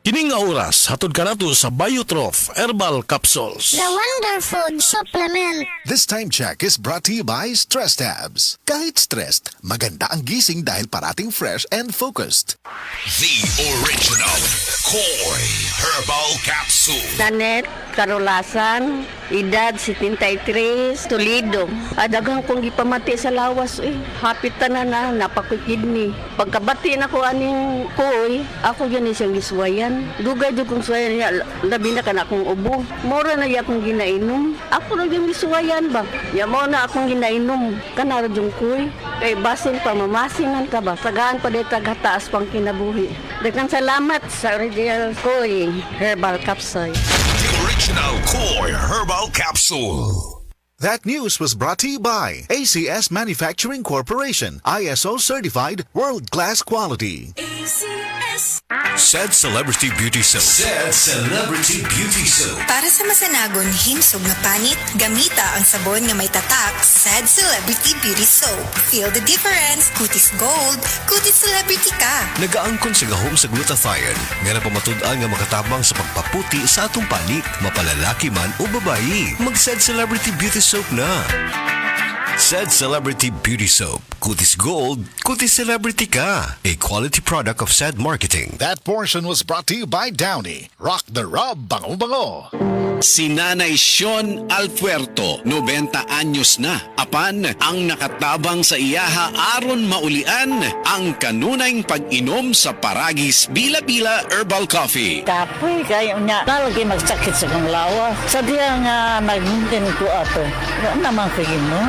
Kining nga oras, hatod ka nato sa Biotrof Herbal Capsules. The Wonder Food Supplement. This time check is brought to you by Stress Tabs. Kahit stressed, maganda ang gising dahil parating fresh and focused. The original Koi Herbal Capsule. Nanet, Karolasan, edad 73, Toledo. Adagang kong gipamati sa lawas hapit na napakikidney. Pagkabati na ko aning koy, ako yun siyang giswayan. Dugay jud kong suwayan niya, labi na ka na akong ubo. Mora na iya akong ginainom. Ako na yung giswayan ba? Ya mo na akong ginainom. Kanara yung koy. Kay basin pa, mamasingan ka ba? Sagaan pa dito taas pang kinabuhi. Daghang salamat sa original koy Herbal Capsule. The original Koi Herbal Capsule. That news was brought to you by ACS Manufacturing Corporation, ISO certified world-class quality. Said Celebrity Beauty Soap. Said Celebrity Beauty Soap. Para sa masanagon himsog na panit, gamita ang sabon nga may tatak, Said Celebrity Beauty Soap. Feel the difference, kutis gold, kutis celebrity ka. Nagaangkon sa gahom sa glutathione, nga napamatud-an nga makatabang sa pagpaputi sa atong panit, mapalalaki man o babayi. Mag-Said Celebrity Beauty Soap na. Said Celebrity Beauty Soap. Kutis Gold, kutis celebrity ka. A quality product of Said Marketing. That portion was brought to you by Downy. Rock the Rub, bango-bango. Si Nanay Sean Alpuerto, 90 anyos na. Apan, ang nakatabang sa iyaha aron maulian ang kanunayng pag-inom sa Paragis Bila-Bila Herbal Coffee. Kapoy kayo niya. Talagay magsakit sa kong lawa. Sadya nga mag-maintain ko ato. Ano naman kayo mo?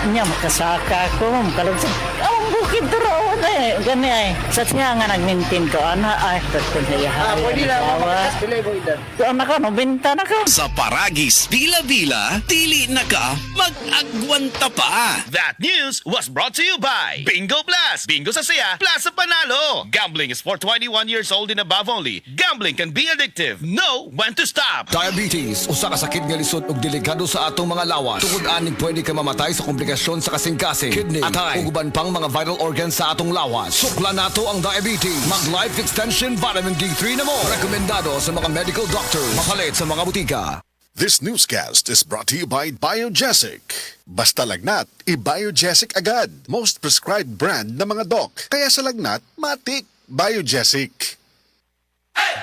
Niya makasaka ko, makalagsan. Ang bukid turo na gani ay. Sadya nga nag-maintain ko. Ay, tatun na yahay. Pwede lang ako makasbilay mo idan. Anak ka, benta na ka. Sa Paragis Bila-Bila, dili na ka mag-agwanta pa. That news was brought to you by Bingo Plus. Bingo sa saya, plus sa panalo. Gambling is for 21 years old and above only. Gambling can be addictive. Know when to stop. Diabetes, usa ka sakit nga lisod ug delikado sa atong mga lawas. Tungod aning pwede ka mamatay sa komplikasyon sa kasing-kasing, kidney, atay, ug uban pang mga vital organs sa atong lawas. Sukla nato ang diabetes. Mag Life Extension Vitamin D3 na mo. Rekomendado sa mga medical doctor. Mapalit sa mga butika. This newscast is brought to you by Biogesic. Basta lagnat, i-Biogesic agad. Most prescribed brand na mga doc. Kaya sa lagnat, matik. Biogesic.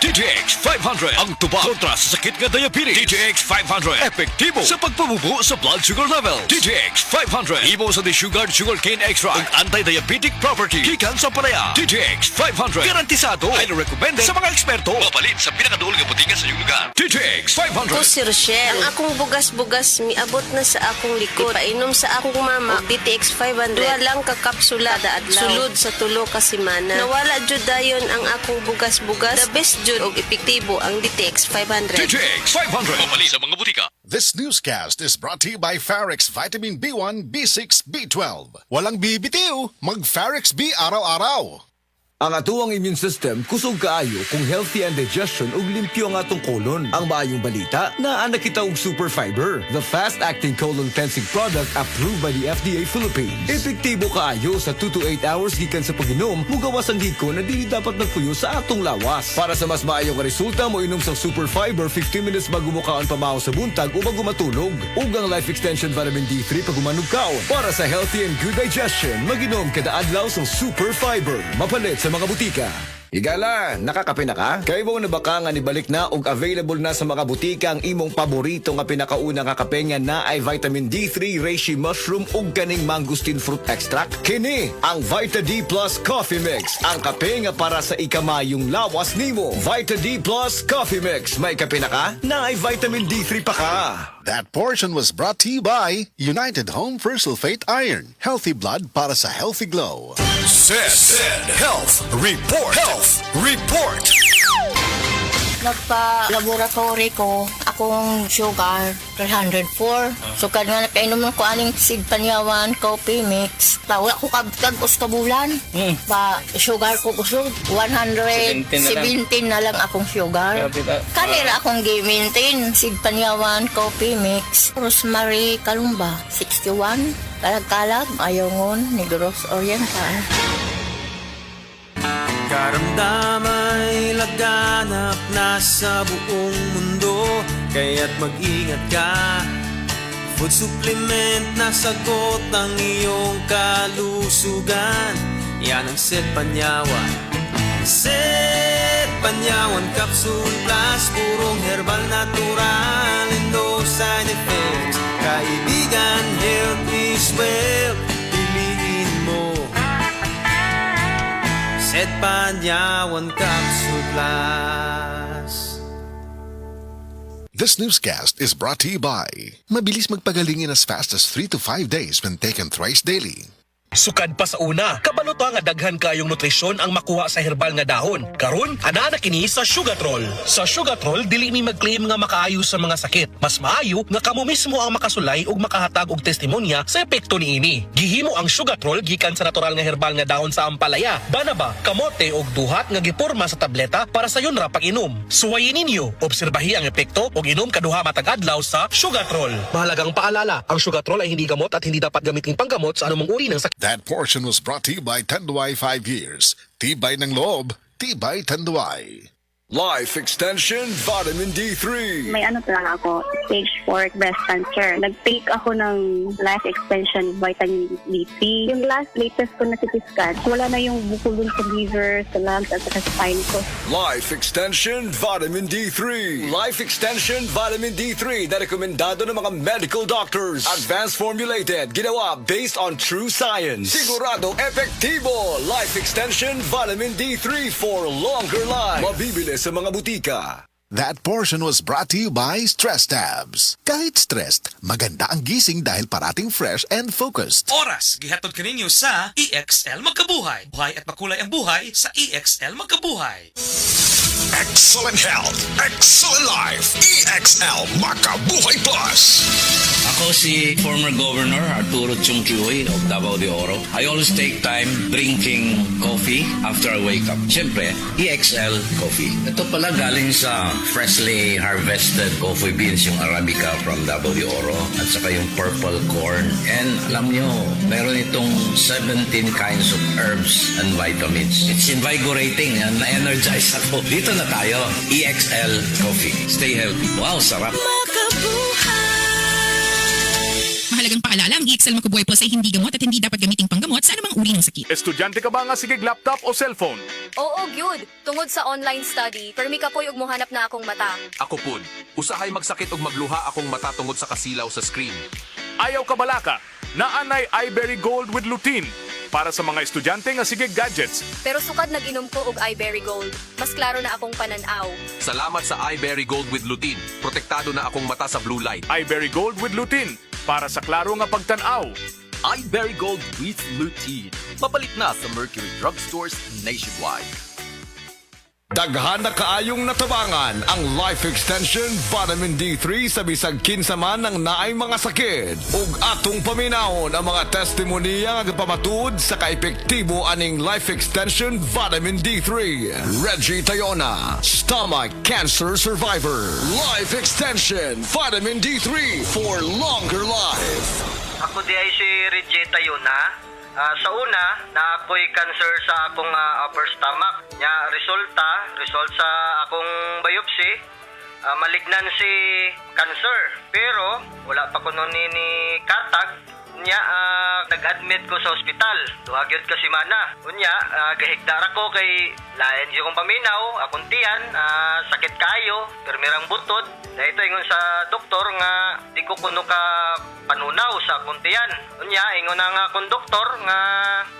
DTX 500 ang tubag kontra sa sakit nga diabetes. DTX 500 epektibo sa pagpabubo sa blood sugar level. DTX 500 imo sa desugared sugarcane extract ug anti-diabetic property gikan sa palaya. DTX 500 garantisado ay recommended sa mga eksperto. Mapalit sa pinakaduol nga butika sa iyong lugar. DTX 500. Ako si Rochelle. Ang akong bugas-bugas miabot na sa akong likod. Painom sa akong mama og DTX 500. Duha lang ka kapsula adlaw. Sulod sa tulo ka semana. Nawala jud dayon ang akong bugas-bugas. The best jud og epektibo ang DTX 500. DTX 500 mapalit sa mga butika. This newscast is brought to you by Farex Vitamin B1, B6, B12. Walang bibitiw, mag-Farex B araw-araw. Ang atuang immune system kusog kaayo kung healthy ang digestion ug limpyo ang atong colon. Ang maayong balita, naa na kita og super fiber, the fast-acting colon cleansing product approved by the FDA Philippines. Epektibo kaayo sa 2 to 8 hours gikan sa pag-inom, mugawas ang hiko na dili dapat nagpuyo sa atong lawas. Para sa mas maayong resulta, mo inom sa super fiber 15 minutes bago mo kaon pamahaw sa buntag o bago matulog. Ug ang Life Extension Vitamin D3 pag umanog kaon. Para sa healthy and good digestion, mag-inom kada adlaw sa super fiber. Mapalit sa mga butika. Higala, nakakape na ka? Kaya mo na baka nga nibalik na ug available na sa mga butika ang imong paborito nga pinakauna nga kape nga na ay vitamin D3, reishi mushroom ug kaning mangosteen fruit extract? Kini ang Vita D Plus Coffee Mix, ang kape nga para sa ikamayong lawas nimo. Vita D Plus Coffee Mix, may kape na ka? Na ay vitamin D3 pa ka. That portion was brought to you by United Home for Sulfate Iron. Healthy blood para sa healthy glow. Said Health Report. Health Report. Nagpa-laboratory ko, akong sugar, 304. So, nga nakainom ko aning Sig Panyawan coffee mix. Wala ko kabutag bulan. Ba, sugar ko kusog, 117 na lang akong sugar. Kanira akong gi-maintain, Sig Panyawan coffee mix. Rosemary Kalumba, 61. Kalag-kalag, Ayongon, Negros Oriental. Karamdaman laganap na sa buong mundo, kaya't mag-ingat ka. Food supplement na sagot ang iyong kalusugan. Yan ang Set Panyawan. Set Panyawan Capsule Plus, purong herbal, natural, and no side effects. Kaibigan, health is wealth. Piliin mo Set Panyawan Capsule Plus. This newscast is brought to you by mabilis magpagaling in as fast as 3 to 5 days when taken thrice daily. Sukad pa sa una, kabalo to nga daghan kayong nutrisyon ang makuha sa herbal nga dahon. Karon, ana na kini sa Sugatrol. Sa Sugatrol, dili mi mag-claim nga makaayo sa mga sakit. Mas maayo nga kamo mismo ang makasulay ug makahatag og testimonya sa epekto niini. Gihimo ang Sugatrol gikan sa natural nga herbal nga dahon sa ampalaya, banaba, kamote ug duhat nga giporma sa tableta para sa yun ra pag-inom. Suwayin ninyo, obserbahi ang epekto ug inom kaduha matag adlaw sa Sugatrol. Mahalagang paalala, ang Sugatrol ay hindi gamot at hindi dapat gamitin panggamot sa anumang uri ng sakit. That portion was brought to you by Tanduay 5 years. Tibay ng loob, tibay Tanduay. Life Extension Vitamin D3. May ano lang ako, stage 4 breast cancer. Nag-take ako ng Life Extension Vitamin D3. Yung latest ko na CT scan, wala na yung bukol dun sa liver, sa lungs, at sa spine ko. Life Extension Vitamin D3. Life Extension Vitamin D3 na rekomendado ng mga medical doctors. Advanced formulated, ginawa based on true science. Sigurado epektibo. Life Extension Vitamin D3 for longer life. Mabibili sa mga butika. That portion was brought to you by Stress Tabs. Kahit stressed, maganda ang gising dahil parating fresh and focused. Oras, gihatod kaninyo sa EXL Magkabuhay. Buhay at makulay ang buhay sa EXL Magkabuhay. Excellent health, excellent life. EXL Makabuhay Plus. Ako si former Governor Arturo Chungkihoy of Davao de Oro. I always take time drinking coffee after I wake up. Siyempre, EXL Coffee. Ito pala galing sa freshly harvested coffee beans, yung Arabica from Davao de Oro, at saka yung purple corn. And alam nyo, meron itong 17 kinds of herbs and vitamins. It's invigorating. Na-energize ako. Dito na tayo. EXL Coffee. Stay healthy. Wow, sarap. Mahalagang paalala, ang EXL Makabuhay Plus ay hindi gamot at hindi dapat gamiting panggamot sa anumang uri ng sakit. Estudyante ka ba nga sigig laptop o cellphone? Oo, gyud. Tungod sa online study, permi ka po yung muhanap na akong mata. Ako pud, usahay magsakit og magluha akong mata tungod sa kasilaw sa screen. Ayaw ka balaka, naanay iBerry Gold with lutein para sa mga estudyante nga sigig gadgets. Pero sukad nag-inom ko og iBerry Gold. Mas klaro na akong pananaw. Salamat sa iBerry Gold with lutein. Protektado na akong mata sa blue light. iBerry Gold with lutein para sa klaro nga pagtanaw. iBerry Gold with lutein. Mapalit na sa Mercury Drugstores nationwide. Daghan na kaayong natabangan ang Life Extension Vitamin D3 sa bisag kinsa man ang naay mga sakit. Ug atong paminahon ang mga testimonya nga pamatud sa kaepektibo aning Life Extension Vitamin D3. Reggie Tayona, stomach cancer survivor. Life Extension Vitamin D3 for longer life. Ako di ay si Reggie Tayona. Sa una, na ako'y cancer sa akong upper stomach. Nya result sa akong biopsy, malignancy cancer. Pero wala pa ko nun ni katag. Nya nag-admit ko sa ospital. Duhagyod ka semana. Unya gahigdara ko kay lain di kong paminaw, akong tiyan, sakit kayo, permirang butod. Dahito ingon sa doktor nga di ko kuno ka panunaw sa akong tiyan. Unya ingon na nga akong doktor nga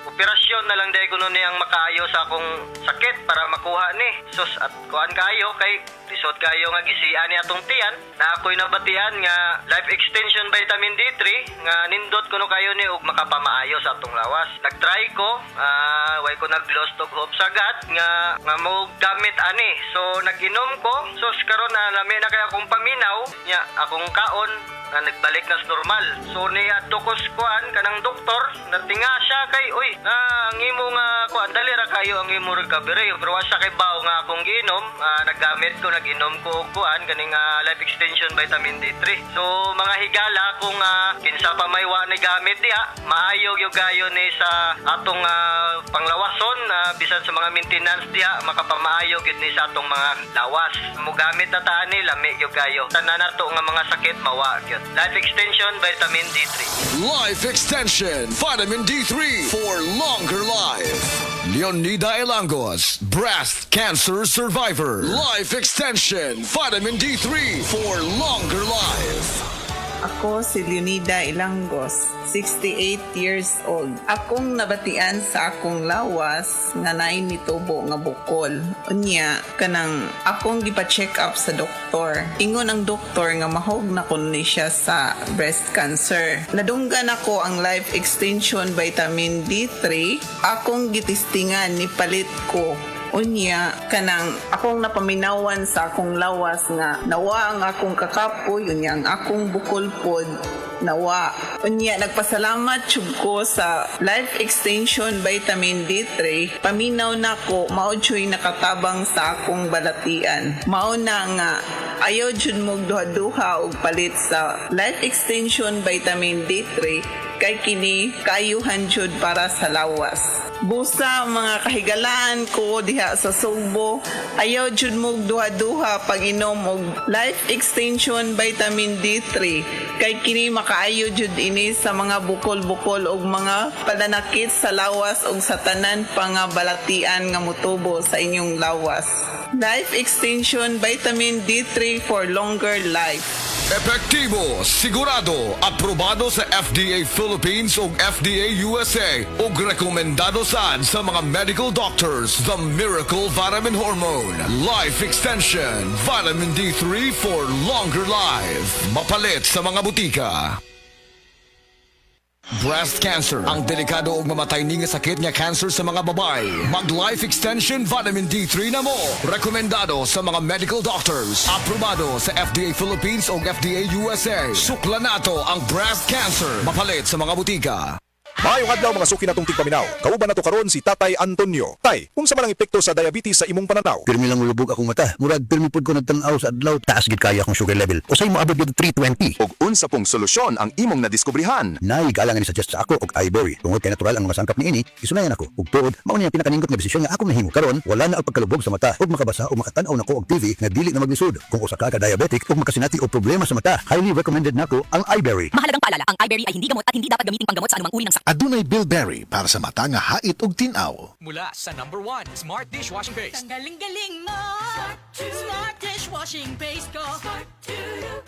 operasyon na lang dahil kuno ni ang makaayo sa akong sakit para makuha ni. Sus at kuan kayo kay lisod kayo nga gisian ni atong tiyan na ako'y nabatian nga Life Extension Vitamin D3 nga nindot kuno kayo ni ug makapamaayo sa atong lawas. Nagtry ko, way ko nag-lost og hope sagad nga mo gamit ani. So nag-inom ko, so karon na lami na kay akong paminaw nya akong kaon na nagbalik na sa normal. So ni atukos kuan kanang doktor natinga siya kay uy ang imo nga kuan dali ra kayo ang imo recovery pero wa siya kay baw nga akong giinom naggamit ko nag-inom ko og kuan kaning Life Extension Vitamin D3. So mga higala kung kinsa pa may wa na gigamit diha. Maayo gyud gayo ni sa atong panglawason, bisan sa mga maintenance diha, makapamaayo gyud ni sa atong mga lawas. Mugamit na taan ni lami gyud gayo. Tanan nato nga mga sakit mawa gyud. Life Extension Vitamin D3. Life Extension Vitamin D3 for longer life. Leonida Elangos, breast cancer survivor. Life Extension Vitamin D3 for longer life. Ako si Leonida Ilangos, 68 years old. Akong nabatian sa akong lawas nga naay nitubo nga bukol. Unya, kanang akong gipa-check up sa doktor. Ingon ang doktor nga mahog na kun ni siya sa breast cancer. Nadunggan ako ang Life Extension Vitamin D3. Akong gitistingan ni palit ko. Unya, kanang akong napaminawan sa akong lawas nga nawa ang akong kakapoy, unya ang akong bukol pod nawa. Unya, nagpasalamat jud ko sa Life Extension Vitamin D3. Paminaw na ko, mao jud nakatabang sa akong balatian. Mao na nga ayaw jud mo duha-duha og palit sa Life Extension Vitamin D3 kay kini kayuhan jud para sa lawas. Busa mga kahigalaan ko diha sa Sugbo, ayaw jud mo duha-duha pag inom og Life Extension Vitamin D3 kay kini makaayo jud ini sa mga bukol-bukol og mga pananakit sa lawas og sa tanan pa nga balatian nga motubo sa inyong lawas. Life Extension Vitamin D3 for longer life. Epektibo, sigurado, aprobado sa FDA Philippines ug FDA USA ug rekomendado sad sa mga medical doctors. The Miracle Vitamin Hormone. Life Extension Vitamin D3 for longer life. Mapalit sa mga butika. Breast cancer, ang delikado ug mamatay ni nga sakit nga cancer sa mga babae. Mag Life Extension Vitamin D3 na mo. Rekomendado sa mga medical doctors. Aprobado sa FDA Philippines ug FDA USA. Sukla nato ang breast cancer. Mapalit sa mga butika. Maayong adlaw mga suki natong tigpaminaw. Kauban nato karon si Tatay Antonio. Tay, kung sa malang epekto sa diabetes sa imong pananaw? Pirmi lang ulubog akong mata. Murag pirmi pud ko nagtan-aw sa adlaw. Taas gid kaya akong sugar level. Usay mo abot gid 320. Ug unsa pong solusyon ang imong nadiskubrihan? Nay galangan ni suggest sa ako og iBerry. Tungod kay natural ang mga sangkap niini, isunayan ako. Ug tuod, mao ni ang pinakaningot nga desisyon nga akong nahimo. Karon wala na ang pagkalubog sa mata ug makabasa o makatan-aw nako og TV nga dili na maglisod. Kung usa ka diabetic ug makasinati og problema sa mata, highly recommended nako ang iBerry. Mahalagang paalala, ang iBerry ay hindi gamot at hindi dapat gamiting panggamot sa anumang uri ng sakit. Adunay Bilberry para sa mata nga hait ug tin-aw. Mula sa #1 Smart Dishwashing Paste. Ang galing-galing mo. Smart dishwashing paste ko.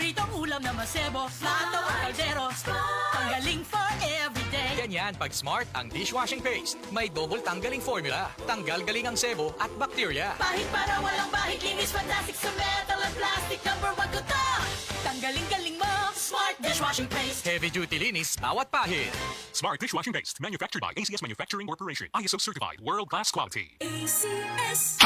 Pritong ulam na masebo. Plato at kaldero. Ang galing for everyday. Ganyan pag Smart ang dishwashing paste. May double tanggaling formula. Tanggal galing ang sebo at bacteria. Bahid para walang bahid. Linis fantastic sa metal at plastic. #1 ko to. Tanggaling-galing mo. Smart dishwashing paste. Heavy duty linis bawat pahid. Smart Dishwashing Paste, manufactured by ACS Manufacturing Corporation. ISO certified, world-class quality. ACS.